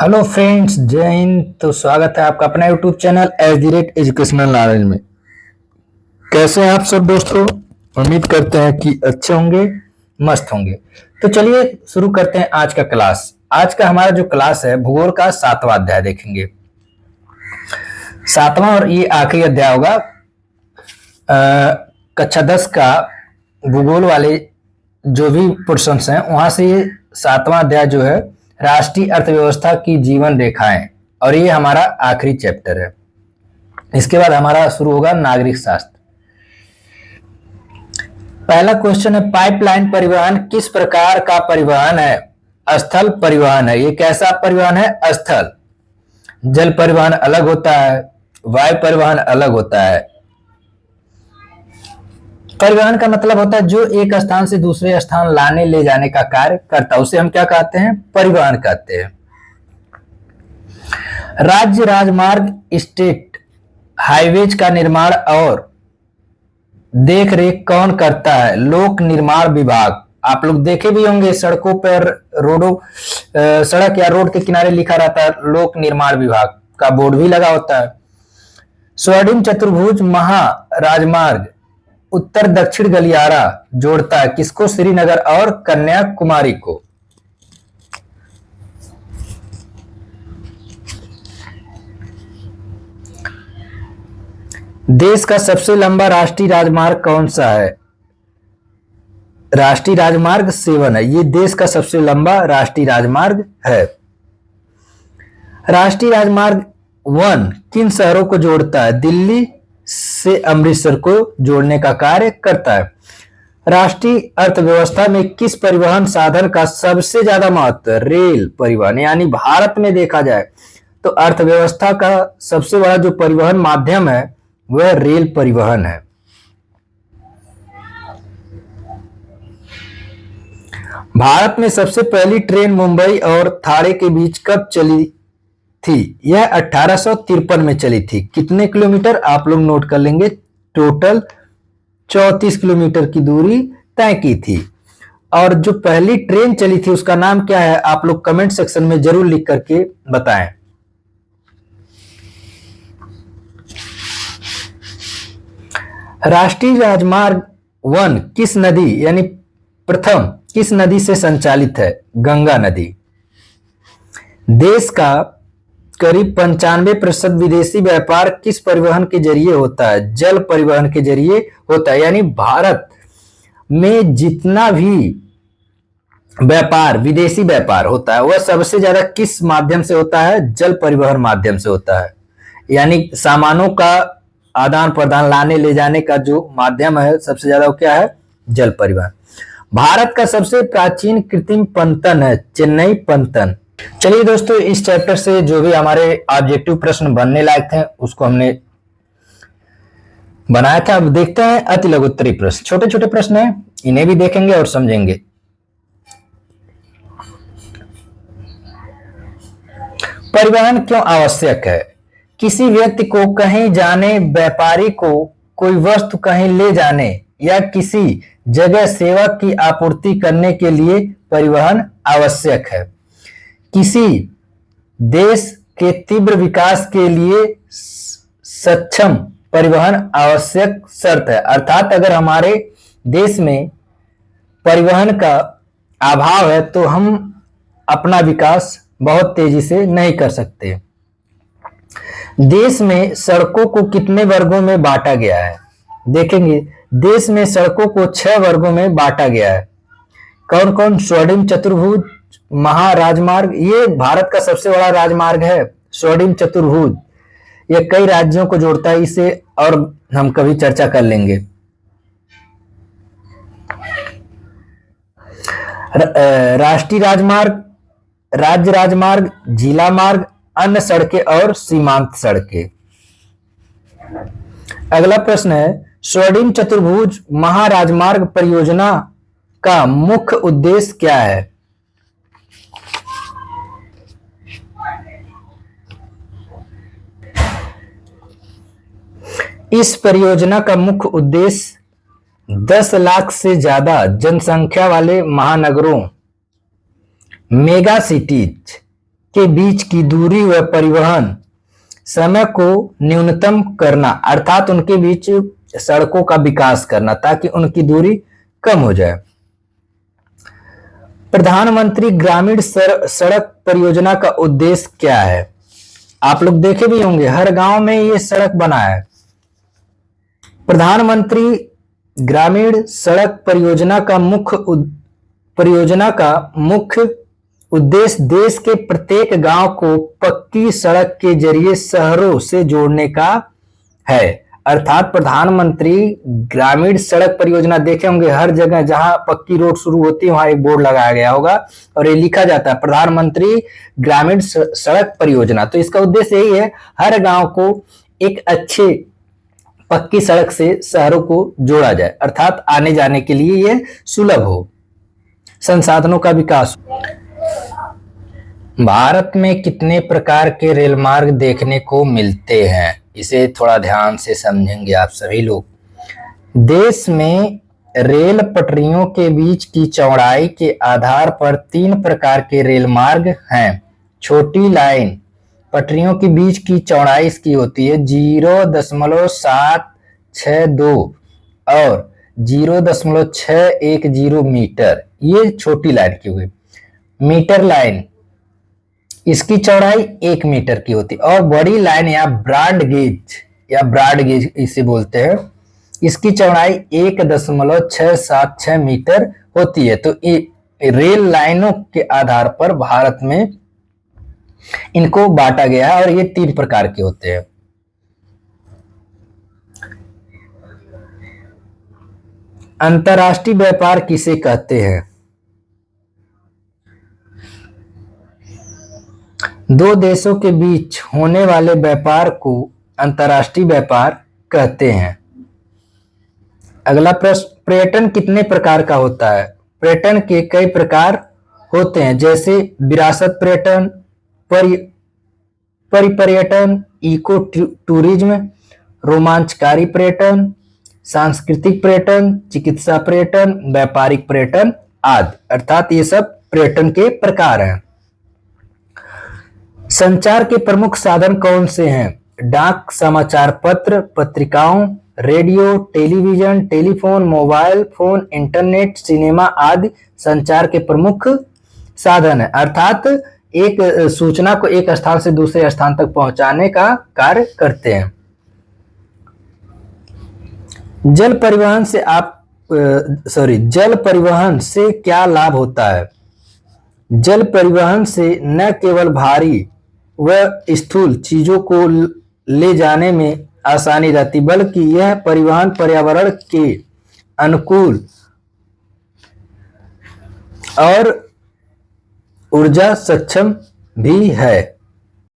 Hello friends, जय हिंद। तो स्वागत है आपका अपना यूट्यूब चैनल एजुकेशनल नॉलेज में। कैसे हैं आप सब दोस्तों? उम्मीद करते हैं कि अच्छे होंगे, मस्त होंगे। तो चलिए शुरू करते हैं आज का क्लास। आज का हमारा जो क्लास है भूगोल का 7वां अध्याय देखेंगे। 7वां और ये आखिरी अध्याय होगा कक्षा 10 का भूगोल वाले जो भी पोर्शंस हैं वहां से ये 7वां अध्याय जो है राष्ट्रीय अर्थव्यवस्था की जीवन रेखाएं, और ये हमारा आखिरी चैप्टर है। इसके बाद हमारा शुरू होगा नागरिक शास्त्र। पहला क्वेश्चन है, पाइपलाइन परिवहन किस प्रकार का परिवहन है? स्थल परिवहन है। ये कैसा परिवहन है? स्थल। जल परिवहन अलग होता है, वायु परिवहन अलग होता है। परिवहन का मतलब होता है जो एक स्थान से दूसरे स्थान लाने ले जाने का कार्य करता है, उसे हम क्या कहते हैं? परिवहन कहते हैं। राज्य राजमार्ग, स्टेट हाईवेज का निर्माण और देख रेख कौन करता है? लोक निर्माण विभाग। आप लोग देखे भी होंगे सड़कों पर, रोडों सड़क या रोड के किनारे लिखा रहता है लोक निर्माण विभाग का बोर्ड भी लगा होता है। स्वर्णिम चतुर्भुज महाराजमार्ग उत्तर दक्षिण गलियारा जोड़ता है किसको? श्रीनगर और कन्याकुमारी को। देश का सबसे लंबा राष्ट्रीय राजमार्ग कौन सा है? राष्ट्रीय राजमार्ग 7 है। ये देश का सबसे लंबा राष्ट्रीय राजमार्ग है। राष्ट्रीय राजमार्ग 1 किन शहरों को जोड़ता है? दिल्ली से अमृतसर को जोड़ने का कार्य करता है। राष्ट्रीय अर्थव्यवस्था में किस परिवहन साधन का सबसे ज्यादा महत्व है? रेल परिवहन। यानी भारत में देखा जाए तो अर्थव्यवस्था का सबसे बड़ा जो परिवहन माध्यम है वह रेल परिवहन है। भारत में सबसे पहली ट्रेन मुंबई और थाने के बीच कब चली थी? यह 1853 में चली थी। कितने किलोमीटर? आप लोग नोट कर लेंगे। टोटल 34 किलोमीटर की दूरी तय की थी। और जो पहली ट्रेन चली थी उसका नाम क्या है? आप लोग कमेंट सेक्शन में जरूर लिख करके बताएं। राष्ट्रीय राजमार्ग 1 किस नदी यानी प्रथम किस नदी से संचालित है? गंगा नदी। देश का करीब 95% विदेशी व्यापार किस परिवहन के जरिए होता है? जल परिवहन के जरिए होता है। यानी भारत में जितना भी व्यापार, विदेशी व्यापार होता है वह सबसे ज्यादा किस माध्यम से होता है? जल परिवहन माध्यम से होता है। यानी सामानों का आदान प्रदान, लाने ले जाने का जो माध्यम है सबसे ज्यादा वो क्या है? जल परिवहन। भारत का सबसे प्राचीन कृत्रिम पंतन है चेन्नई पंतन। चलिए दोस्तों, इस चैप्टर से जो भी हमारे ऑब्जेक्टिव प्रश्न बनने लायक थे उसको हमने बनाया था। अब देखते हैं अति लघु उत्तरीय प्रश्न। छोटे छोटे प्रश्न हैं, इन्हें भी देखेंगे और समझेंगे। परिवहन क्यों आवश्यक है? किसी व्यक्ति को कहीं जाने, व्यापारी को कोई वस्तु कहीं ले जाने या किसी जगह सेवा की आपूर्ति करने के लिए परिवहन आवश्यक है। किसी देश के तीव्र विकास के लिए सक्षम परिवहन आवश्यक शर्त है। अर्थात अगर हमारे देश में परिवहन का अभाव है तो हम अपना विकास बहुत तेजी से नहीं कर सकते। देश में सड़कों को कितने वर्गों में बांटा गया है? देखेंगे, देश में सड़कों को 6 वर्गों में बांटा गया है। कौन कौन? स्वर्णिम चतुर्भुज महाराजमार्ग, ये भारत का सबसे बड़ा राजमार्ग है स्वर्णिम चतुर्भुज। ये कई राज्यों को जोड़ता है, इसे और हम कभी चर्चा कर लेंगे। राष्ट्रीय राजमार्ग, राज्य राजमार्ग, जिला मार्ग, अन्य सड़कें और सीमांत सड़कें। अगला प्रश्न है, स्वर्णिम चतुर्भुज महाराजमार्ग परियोजना का मुख्य उद्देश्य क्या है? इस परियोजना का मुख्य उद्देश्य 10 लाख से ज्यादा जनसंख्या वाले महानगरों, मेगा सिटीज के बीच की दूरी व परिवहन समय को न्यूनतम करना, अर्थात उनके बीच सड़कों का विकास करना ताकि उनकी दूरी कम हो जाए। प्रधानमंत्री ग्रामीण सड़क परियोजना का उद्देश्य क्या है? आप लोग देखे भी होंगे, हर गांव में ये सड़क बना है। प्रधानमंत्री ग्रामीण सड़क परियोजना का मुख्य उद्देश्य देश के प्रत्येक गांव को पक्की सड़क के जरिए शहरों से जोड़ने का है। अर्थात प्रधानमंत्री ग्रामीण सड़क परियोजना देखे होंगे, हर जगह जहां पक्की रोड शुरू होती है वहां एक बोर्ड लगाया गया होगा और ये लिखा जाता है प्रधानमंत्री ग्रामीण सड़क परियोजना। तो इसका उद्देश्य यही है, हर गांव को एक अच्छे पक्की सड़क से शहरों को जोड़ा जाए, अर्थात आने जाने के लिए यह सुलभ हो, संसाधनों का विकास हो। भारत में कितने प्रकार के रेल मार्ग देखने को मिलते हैं? इसे थोड़ा ध्यान से समझेंगे आप सभी लोग। देश में रेल पटरियों के बीच की चौड़ाई के आधार पर 3 प्रकार के रेल मार्ग हैं। छोटी लाइन पटरियों के बीच की चौड़ाई इसकी होती है 0.762 और 0.610 मीटर, ये छोटी लाइन की हुई। मीटर लाइन इसकी चौड़ाई 1 मीटर की होती है और बड़ी लाइन या ब्रॉड गेज इसे बोलते हैं, इसकी चौड़ाई 1.676 मीटर होती है। तो रेल लाइनों के आधार पर भारत में इनको बांटा गया है और ये 3 प्रकार के होते हैं। अंतर्राष्ट्रीय व्यापार किसे कहते हैं? दो देशों के बीच होने वाले व्यापार को अंतर्राष्ट्रीय व्यापार कहते हैं। अगला प्रश्न, पर्यटन कितने प्रकार का होता है? पर्यटन के कई प्रकार होते हैं, जैसे विरासत पर्यटन, परिपर्यटन, इको टूरिज्म, रोमांचकारी पर्यटन, सांस्कृतिक पर्यटन, चिकित्सा पर्यटन, व्यापारिक पर्यटन आदि। अर्थात ये सब पर्यटन के प्रकार हैं। संचार के प्रमुख साधन कौन से हैं? डाक, समाचार पत्र, पत्रिकाओं, radio, television, telephone, mobile phone, internet, cinema आदि संचार के प्रमुख साधन है, अर्थात एक सूचना को एक स्थान से दूसरे स्थान तक पहुंचाने का कार्य करते हैं। जल परिवहन से क्या लाभ होता है? जल परिवहन से न केवल भारी व स्थूल चीजों को ले जाने में आसानी रहती, बल्कि यह परिवहन पर्यावरण के अनुकूल और ऊर्जा सक्षम भी है।